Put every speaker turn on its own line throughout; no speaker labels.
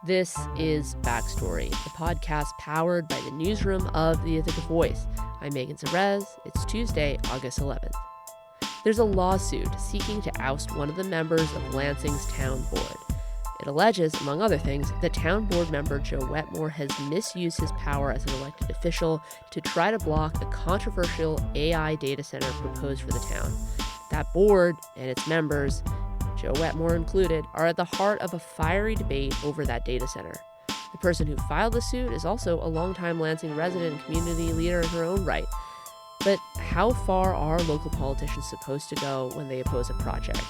This is Backstory, the podcast powered by the newsroom of the Ithaca Voice. I'm Megan Zerez. It's Tuesday, August 11th. There's a lawsuit seeking to oust one of the members of Lansing's town board. It alleges, among other things, that town board member Joe Wetmore has misused his power as an elected official to try to block the controversial AI data center proposed for the town. That board and its members, Joe Wetmore included, are at the heart of a fiery debate over that data center. The person who filed the suit is also a longtime Lansing resident and community leader in her own right. But how far are local politicians supposed to go when they oppose a project?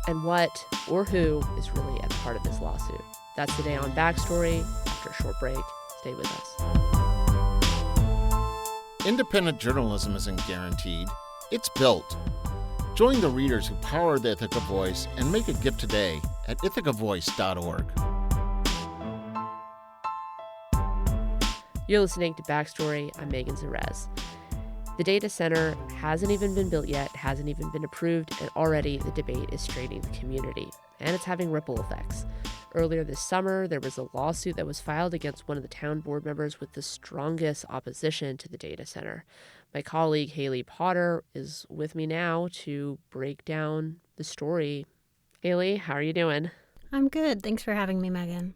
And what or who is really at the heart of this lawsuit? That's today on Backstory. After a short break, stay with us.
Independent journalism isn't guaranteed. It's built. Join the readers who power the Ithaca Voice and make a gift today at ithacavoice.org.
You're listening to Backstory. I'm Megan Zerez. The data center hasn't even been built yet, hasn't even been approved, and already the debate is straining the community. And it's having ripple effects. Earlier this summer, there was a lawsuit that was filed against one of the town board members with the strongest opposition to the data center. My colleague Haley Potter is with me now to break down the story. Haley, how are you doing?
I'm good. Thanks for having me, Megan.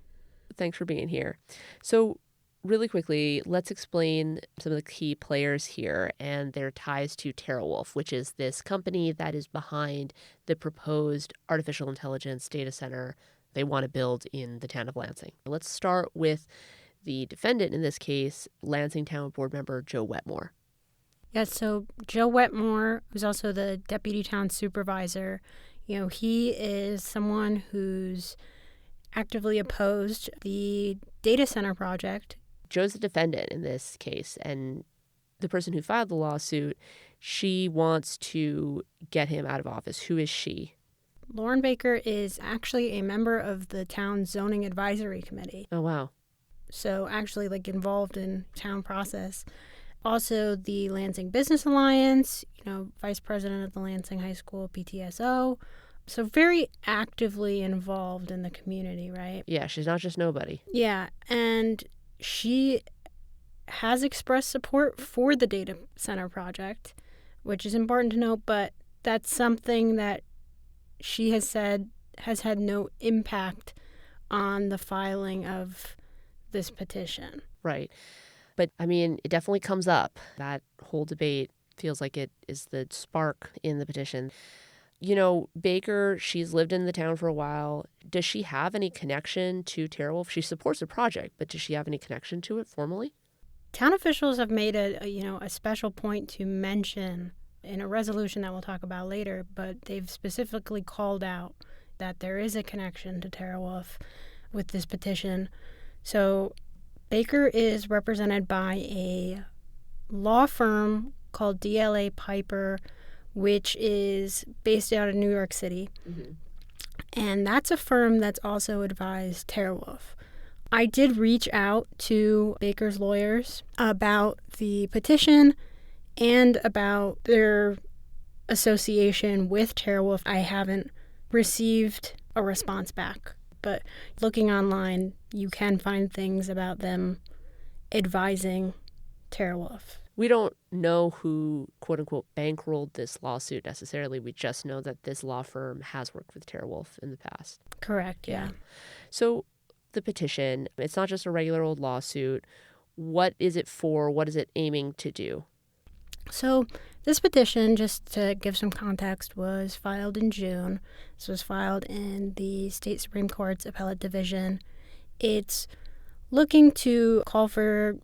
Thanks for being here. So really quickly, let's explain some of the key players here and their ties to Terawulf, which is this company that is behind the proposed artificial intelligence data center they want to build in the town of Lansing. Let's start with the defendant in this case, Lansing town board member Joe Wetmore.
Yes, so Joe Wetmore, who's also the deputy town supervisor, he is someone who's actively opposed the data center project.
Joe's the defendant in this case, and the person who filed the lawsuit, she wants to get him out of office. Who is she?
Lauren Baker is actually a member of the town's zoning advisory committee.
Oh, wow.
So actually involved in town process. Also the Lansing Business Alliance, vice president of the Lansing High School PTSO. So very actively involved in the community, right?
Yeah, she's not just nobody.
Yeah, and she has expressed support for the data center project, which is important to note, but that's something that she has said has had no impact on the filing of this petition.
Right. But, it definitely comes up. That whole debate feels like it is the spark in the petition. Baker, she's lived in the town for a while. Does she have any connection to Terawulf? She supports the project, but does she have any connection to it formally?
Town officials have made a special point to mention in a resolution that we'll talk about later, but they've specifically called out that there is a connection to Terawulf with this petition. So Baker is represented by a law firm called DLA Piper, which is based out of New York City. Mm-hmm. And that's a firm that's also advised Terawulf. I did reach out to Baker's lawyers about the petition and about their association with Terawulf. I haven't received a response back, but looking online, you can find things about them advising Terawulf.
We don't know who, quote unquote, bankrolled this lawsuit necessarily. We just know that this law firm has worked with Terawulf in the past.
Correct, yeah.
So the petition, it's not just a regular old lawsuit. What is it for? What is it aiming to do?
So this petition, just to give some context, was filed in June. This was filed in the State Supreme Court's Appellate Division. It's looking to call for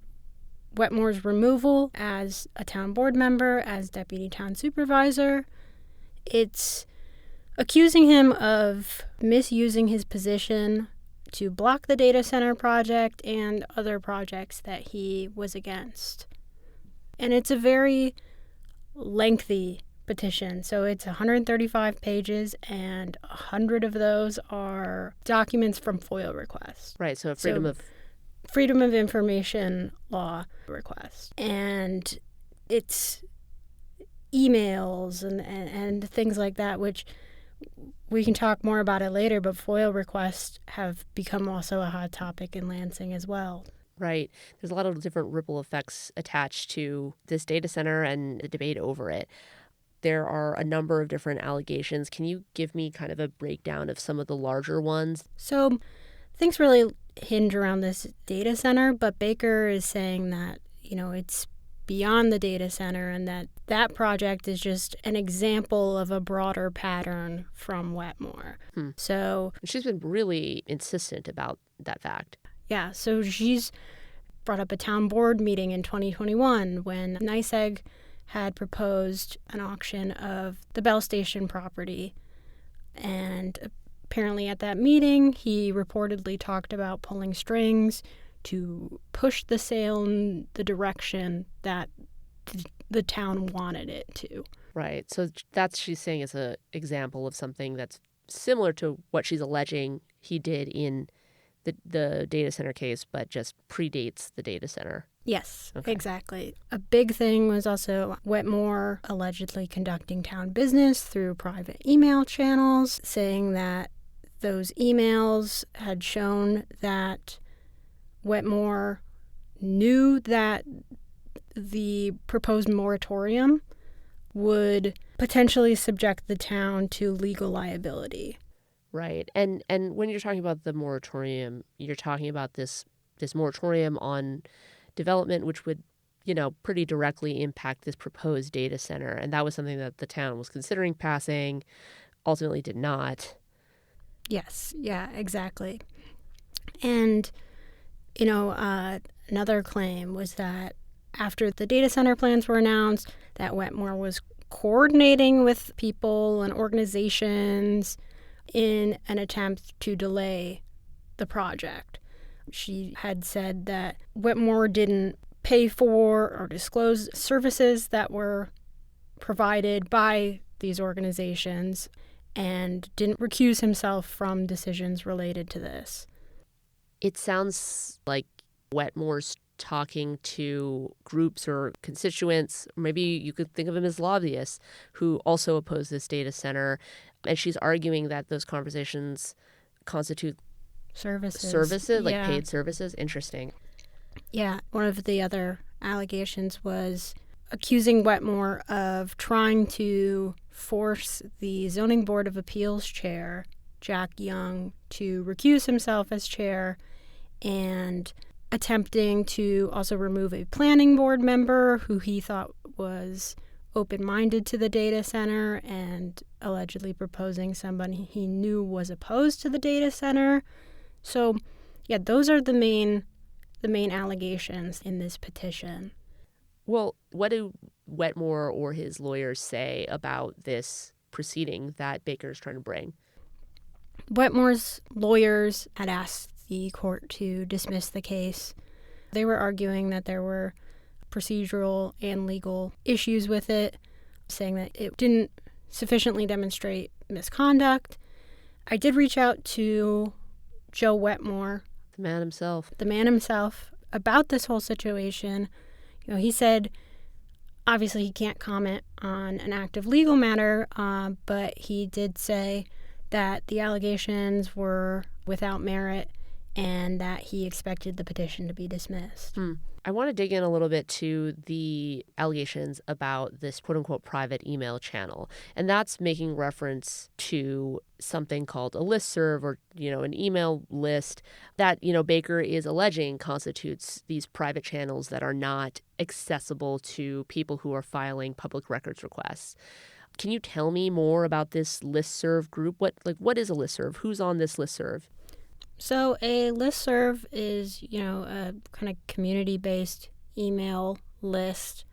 Wetmore's removal as a town board member, as deputy town supervisor. It's accusing him of misusing his position to block the data center project and other projects that he was against. And it's a very lengthy petition. So it's 135 pages, and 100 of those are documents from FOIA requests.
Right, so
Freedom of Information Law request. And it's emails and things like that, which we can talk more about it later, but FOIL requests have become also a hot topic in Lansing as well.
Right. There's a lot of different ripple effects attached to this data center and the debate over it. There are a number of different allegations. Can you give me kind of a breakdown of some of the larger ones?
So things really hinge around this data center, but Baker is saying that, it's beyond the data center and that project is just an example of a broader pattern from Wetmore. So
she's been really insistent about that fact.
Yeah, so she's brought up a town board meeting in 2021 when NYSEG had proposed an auction of the Bell Station property. And apparently at that meeting, he reportedly talked about pulling strings to push the sale in the direction that the town wanted it to.
Right. So that's, she's saying, is an example of something that's similar to what she's alleging he did in the data center case, but just predates the data center.
Yes, exactly. A big thing was also Wetmore allegedly conducting town business through private email channels, saying that those emails had shown that Wetmore knew that the proposed moratorium would potentially subject the town to legal liability.
Right. And when you're talking about the moratorium, you're talking about this moratorium on development, which would, pretty directly impact this proposed data center. And that was something that the town was considering passing, ultimately did not.
Yes. Yeah, exactly. And, another claim was that after the data center plans were announced, that Wetmore was coordinating with people and organizations in an attempt to delay the project. She had said that Wetmore didn't pay for or disclose services that were provided by these organizations and didn't recuse himself from decisions related to this.
It sounds like Wetmore's talking to groups or constituents, or maybe you could think of them as lobbyists, who also oppose this data center. And she's arguing that those conversations constitute services, like paid services. Interesting.
Yeah. One of the other allegations was accusing Wetmore of trying to force the Zoning Board of Appeals chair, Jack Young, to recuse himself as chair, and attempting to also remove a planning board member who he thought was open-minded to the data center and allegedly proposing somebody he knew was opposed to the data center. So, yeah, those are the main allegations in this petition.
Well, what do Wetmore or his lawyers say about this proceeding that Baker's trying to bring?
Wetmore's lawyers had asked the court to dismiss the case. They were arguing that there were procedural and legal issues with it, saying that it didn't sufficiently demonstrate misconduct. I did reach out to Joe Wetmore,
the man himself,
about this whole situation. He said, obviously he can't comment on an active legal matter, but he did say that the allegations were without merit and that he expected the petition to be dismissed.
I want to dig in a little bit to the allegations about this quote-unquote private email channel. And that's making reference to something called a listserv or, an email list that, Baker is alleging constitutes these private channels that are not accessible to people who are filing public records requests. Can you tell me more about this listserv group? What is a listserv? Who's on this listserv?
So a listserv is, a kind of community-based email list.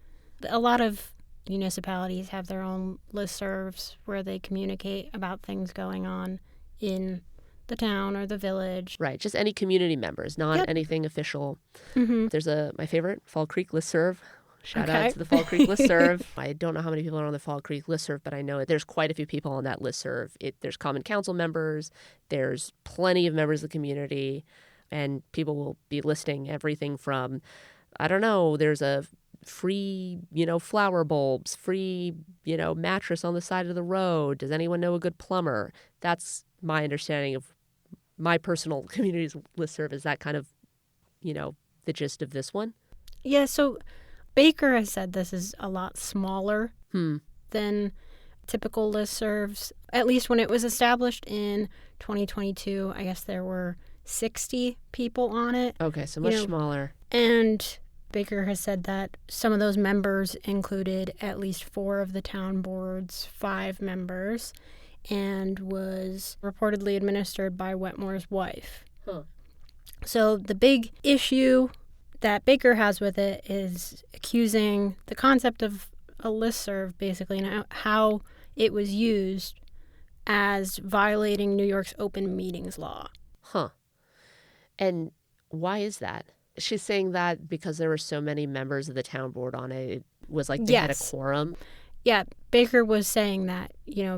A lot of municipalities have their own listservs where they communicate about things going on in the town or the village.
Right, just any community members, not anything official.
Mm-hmm.
There's my favorite, Fall Creek listserv. Shout out to the Fall Creek listserv. I don't know how many people are on the Fall Creek listserv, but I know there's quite a few people on that listserv. There's common council members, there's plenty of members of the community, and people will be listing everything from, there's a free, flower bulbs, free, mattress on the side of the road. Does anyone know a good plumber? That's my understanding of my personal community's listserv. Is that kind of, the gist of this one?
Yeah, so Baker has said this is a lot smaller than typical listservs. At least when it was established in 2022, I guess there were 60 people on it.
Okay, so much smaller.
And Baker has said that some of those members included at least 4 of the town board's 5 members and was reportedly administered by Wetmore's wife.
Huh.
So the big issue that Baker has with it is accusing the concept of a listserv, basically, and how it was used as violating New York's open meetings law.
Huh. And why is that? She's saying that because there were so many members of the town board on it, it was like they had a quorum.
Yeah, Baker was saying that,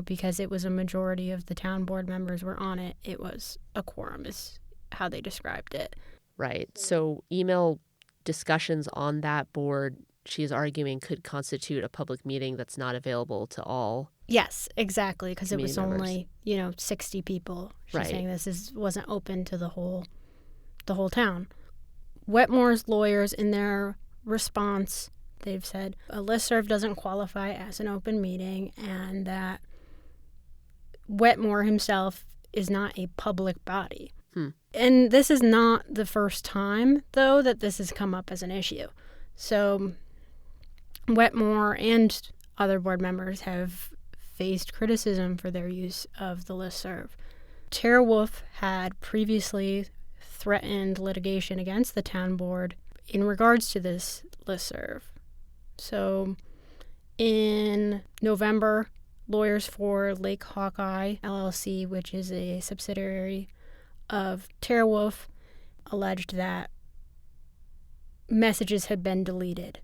because it was a majority of the town board members were on it, it was a quorum is how they described it.
Right. So email discussions on that board, she's arguing, could constitute a public meeting that's not available to all.
Yes, exactly, because it was
members.
Only, 60 people. She's saying this wasn't open to the whole town. Wetmore's lawyers, in their response, they've said a listserv doesn't qualify as an open meeting and that Wetmore himself is not a public body. And this is not the first time, though, that this has come up as an issue. So Wetmore and other board members have faced criticism for their use of the listserv. Terawulf had previously threatened litigation against the town board in regards to this listserv. So in November, lawyers for Lake Hawkeye LLC, which is a subsidiary of Terawulf, alleged that messages had been deleted,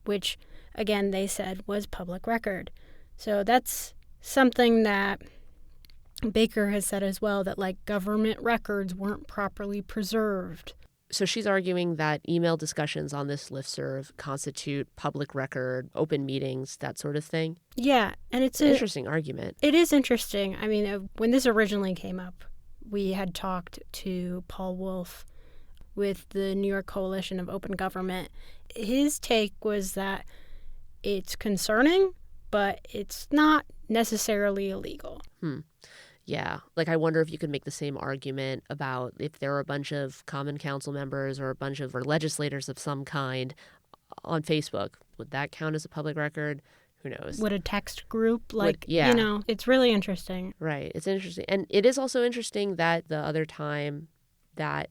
which, again, they said was public record. So that's something that Baker has said as well, that government records weren't properly preserved.
So she's arguing that email discussions on this listserv constitute public record, open meetings, that sort of thing.
Yeah, and it's
an interesting argument.
It is interesting. I mean, when this originally came up, we had talked to Paul Wolf with the New York Coalition of Open Government. His take was that it's concerning, but it's not necessarily illegal.
Yeah. I wonder if you could make the same argument about if there are a bunch of common council members or a bunch of legislators of some kind on Facebook. Would that count as a public record? Who knows?
Would a text group,
yeah.
It's really interesting.
Right. It's interesting. And it is also interesting that the other time that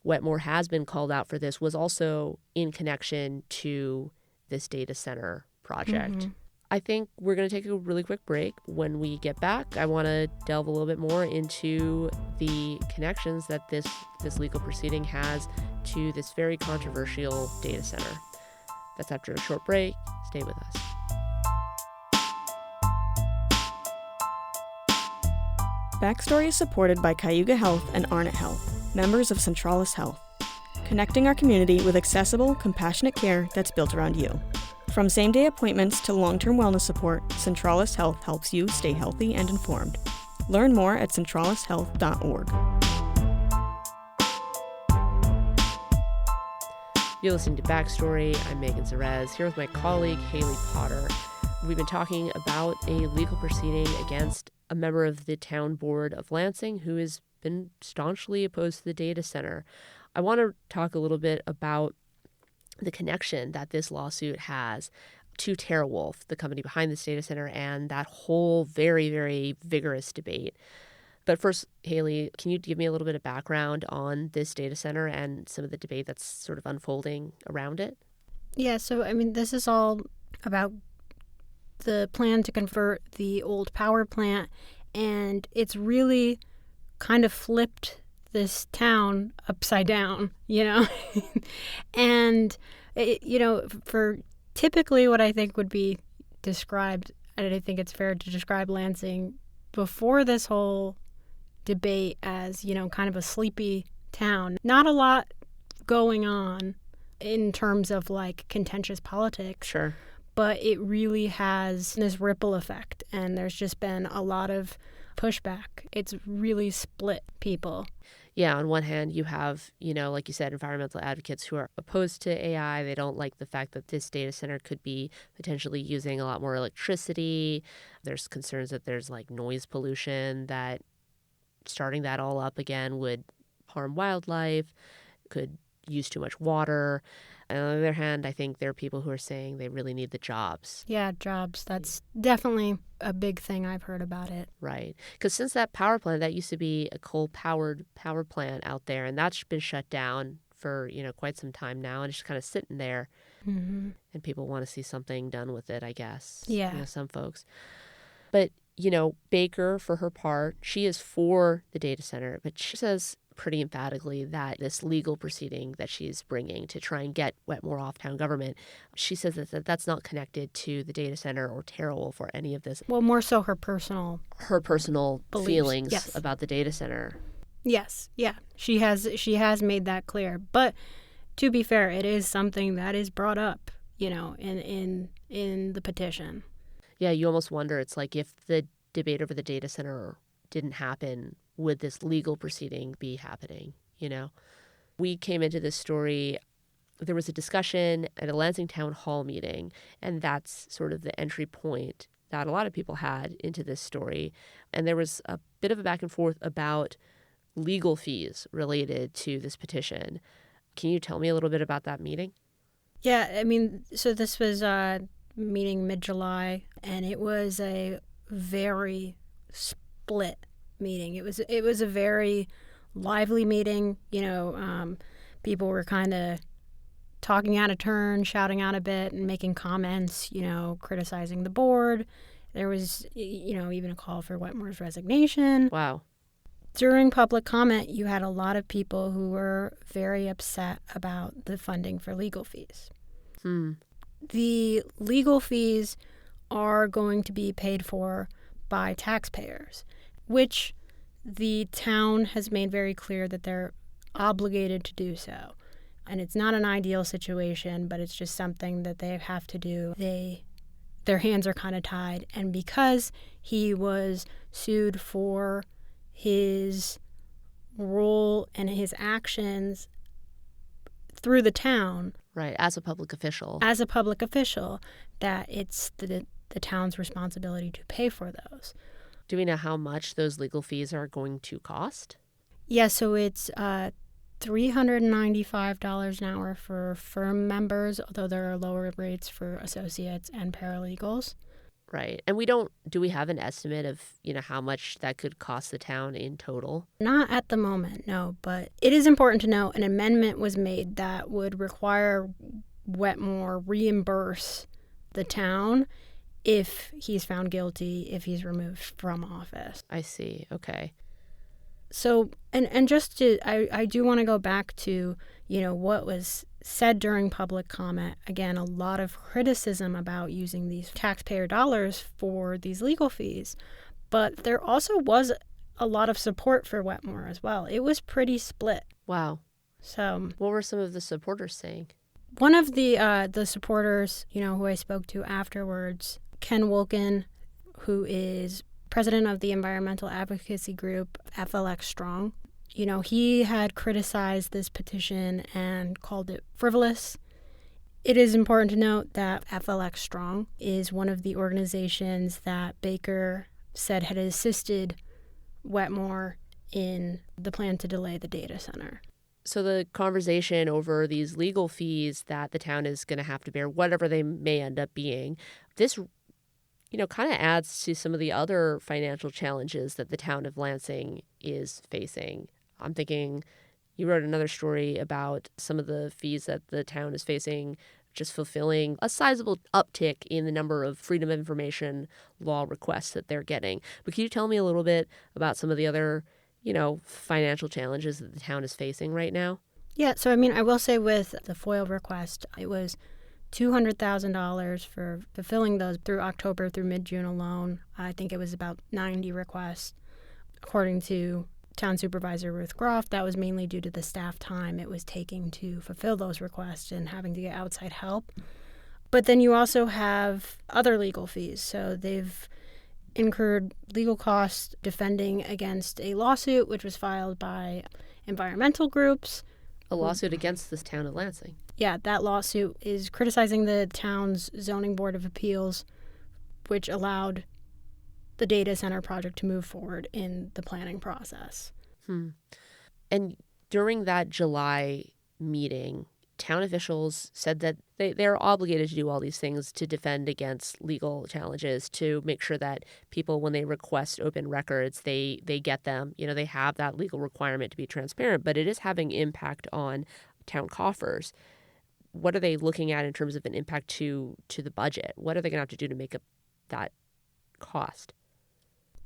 Wetmore has been called out for this was also in connection to this data center project. I think we're going to take a really quick break. When we get back, I want to delve a little bit more into the connections that this legal proceeding has to this very controversial data center. That's after a short break. Stay with us.
Backstory is supported by Cayuga Health and Arnott Health, members of Centralis Health, connecting our community with accessible, compassionate care that's built around you. From same-day appointments to long-term wellness support, Centralis Health helps you stay healthy and informed. Learn more at centralishealth.org.
You're listening to Backstory. I'm Megan Zerez, here with my colleague, Haley Potter. We've been talking about a legal proceeding against a member of the town board of Lansing who has been staunchly opposed to the data center. I want to talk a little bit about the connection that this lawsuit has to Terawulf, the company behind this data center, and that whole very, very vigorous debate. But first, Haley, can you give me a little bit of background on this data center and some of the debate that's sort of unfolding around it?
Yeah, so, this is all about the plan to convert the old power plant, and it's really kind of flipped this town upside down, and, for typically what I think would be described, and I think it's fair to describe Lansing before this whole debate as, kind of a sleepy town. Not a lot going on in terms of like contentious politics.
Sure.
But it really has this ripple effect, and there's just been a lot of pushback. It's really split people.
Yeah, on one hand, you have, like you said, environmental advocates who are opposed to AI. They don't like the fact that this data center could be potentially using a lot more electricity. There's concerns that there's like noise pollution, that starting that all up again would harm wildlife, could use too much water. And on the other hand, I think there are people who are saying they really need the jobs.
Yeah, jobs. That's definitely a big thing I've heard about it.
Right. Because since that power plant, that used to be a coal-powered power plant out there, and that's been shut down for, quite some time now, and it's just kind of sitting there.
Mm-hmm.
And people want to see something done with it, I guess.
Yeah.
Some folks. But, Baker, for her part, she is for the data center, but she says pretty emphatically that this legal proceeding that she's bringing to try and get Wetmore off town government, she says that that's not connected to the data center or Terawulf or any of this.
Well, more so her personal
beliefs, feelings
yes.
about the data center.
Yes, yeah. She has made that clear. But to be fair, it is something that is brought up, in the petition.
Yeah, you almost wonder, it's like if the debate over the data center didn't happen, would this legal proceeding be happening, We came into this story, there was a discussion at a Lansing town hall meeting, and that's sort of the entry point that a lot of people had into this story. And there was a bit of a back and forth about legal fees related to this petition. Can you tell me a little bit about that meeting?
Yeah, I mean, so this was a meeting mid-July, and it was a very split meeting. It was a very lively meeting. People were kind of talking out of turn, shouting out a bit, and making comments. Criticizing the board. There was, even a call for Wetmore's resignation.
Wow.
During public comment, you had a lot of people who were very upset about the funding for legal fees. The legal fees are going to be paid for by taxpayers, which the town has made very clear that they're obligated to do so. And it's not an ideal situation, but it's just something that they have to do. Their hands are kind of tied. And because he was sued for his role and his actions through the town.
Right, as a public official.
That it's the town's responsibility to pay for those.
Do we know how much those legal fees are going to cost?
Yeah, so it's $395 an hour for firm members, although there are lower rates for associates and paralegals.
Right. And do we have an estimate of, how much that could cost the town in total?
Not at the moment, no. But it is important to know an amendment was made that would require Wetmore reimburse the town if he's found guilty, if he's removed from office.
I see. Okay.
So, and just to, I do want to go back to, what was said during public comment. Again, a lot of criticism about using these taxpayer dollars for these legal fees. But there also was a lot of support for Wetmore as well. It was pretty split.
Wow.
So,
what were some of the supporters saying?
One of the supporters, who I spoke to afterwards, Ken Wilkin, who is president of the environmental advocacy group FLX Strong. He had criticized this petition and called it frivolous. It is important to note that FLX Strong is one of the organizations that Baker said had assisted Wetmore in the plan to delay the data center.
So the conversation over these legal fees that the town is going to have to bear, whatever they may end up being, this kind of adds to some of the other financial challenges that the town of Lansing is facing. I'm thinking you wrote another story about some of the fees that the town is facing, just fulfilling a sizable uptick in the number of freedom of information law requests that they're getting. But can you tell me a little bit about some of the other, financial challenges that the town is facing right now?
Yeah, so I will say with the FOIL request, it was $200,000 for fulfilling those through October through mid-June alone. I think it was about 90 requests, according to town supervisor Ruth Groff, that was mainly due to the staff time it was taking to fulfill those requests and having to get outside help. But then you also have other legal fees. So they've incurred legal costs defending against a lawsuit which was filed by environmental groups.
A lawsuit against this town of Lansing.
Yeah, that lawsuit is criticizing the town's zoning board of appeals, which allowed the data center project to move forward in the planning process.
And during that July meeting, town officials said that they're obligated to do all these things to defend against legal challenges, to make sure that people, when they request open records, they get them. You know, they have that legal requirement to be transparent, but it is having impact on town coffers. What are they looking at in terms of an impact to the budget? What are they going to have to do to make up that cost?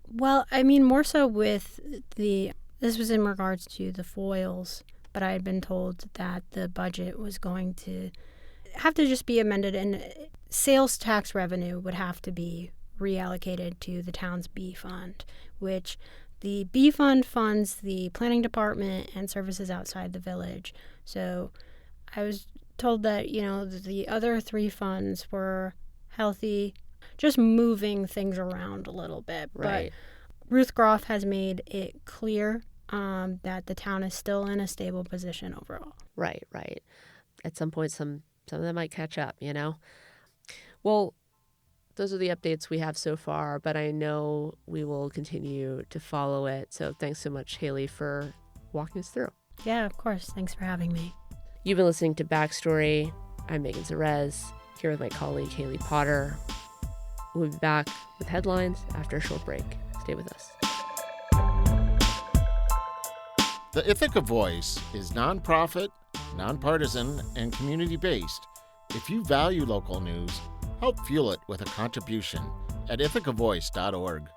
Well, I mean, more so with this was in regards to the foils, but I had been told that the budget was going to have to just be amended, and sales tax revenue would have to be reallocated to the town's B fund, which the B fund funds the planning department and services outside the village. So I was told that, you know, the other three funds were healthy, just moving things around a little bit.
Right.
But Ruth Groff has made it clear that the town is still in a stable position overall.
Right. At some point, some of them might catch up, you know? Well, those are the updates we have so far, but I know we will continue to follow it. So thanks so much, Haley, for walking us through.
Yeah, of course. Thanks for having me.
You've been listening to Backstory. I'm Megan Zerez, here with my colleague, Haley Potter. We'll be back with headlines after a short break. Stay with us.
The Ithaca Voice is nonprofit, nonpartisan, and community-based. If you value local news, help fuel it with a contribution at ithacavoice.org.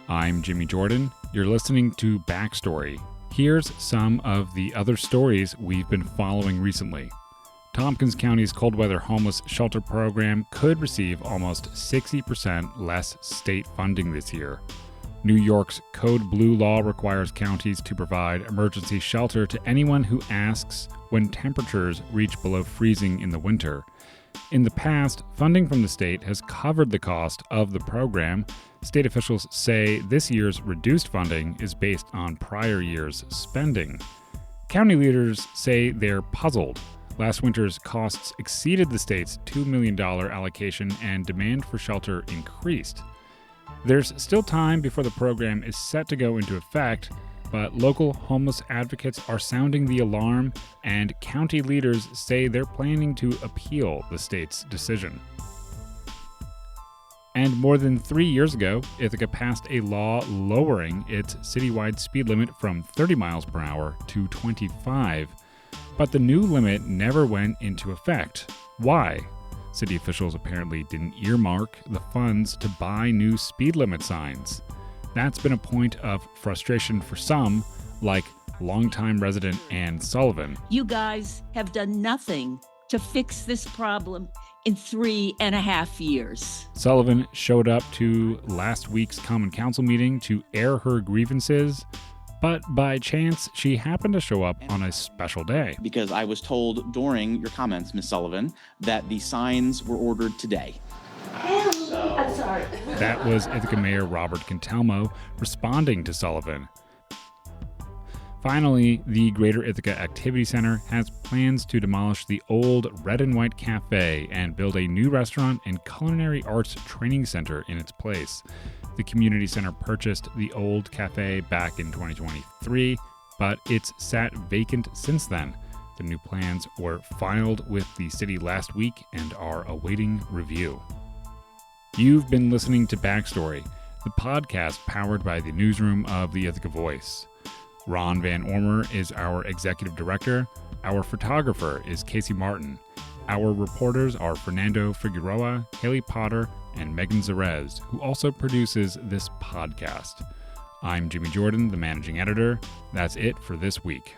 I'm Jimmy Jordan. You're listening to Backstory. Here's some of the other stories we've been following recently. Tompkins County's cold weather homeless shelter program could receive almost 60% less state funding this year. New York's Code Blue law requires counties to provide emergency shelter to anyone who asks when temperatures reach below freezing in the winter. In the past, funding from the state has covered the cost of the program. State officials say this year's reduced funding is based on prior year's spending. County leaders say they're puzzled. Last winter's costs exceeded the state's $2 million allocation, and demand for shelter increased. There's still time before the program is set to go into effect, but local homeless advocates are sounding the alarm, and county leaders say they're planning to appeal the state's decision. And more than 3 years ago, Ithaca passed a law lowering its citywide speed limit from 30 miles per hour to 25. But the new limit never went into effect. Why? City officials apparently didn't earmark the funds to buy new speed limit signs. That's been a point of frustration for some, like longtime resident Ann Sullivan.
You guys have done nothing to fix this problem in 3.5 years.
Sullivan showed up to last week's Common Council meeting to air her grievances, but by chance, she happened to show up on a special day.
Because I was told during your comments, Ms. Sullivan, that the signs were ordered today.
I'm sorry.
That was Ithaca Mayor Robert Cantelmo responding to Sullivan. Finally, the Greater Ithaca Activity Center has plans to demolish the old Red and White Cafe and build a new restaurant and culinary arts training center in its place. The community center purchased the old cafe back in 2023, but it's sat vacant since then. The new plans were filed with the city last week and are awaiting review. You've been listening to Backstory, the podcast powered by the newsroom of the Ithaca Voice. Ron Van Ormer is our executive director. Our photographer is Casey Martin. Our reporters are Fernando Figueroa, Haley Potter, and Megan Zerez, who also produces this podcast. I'm Jimmy Jordan, the managing editor. That's it for this week.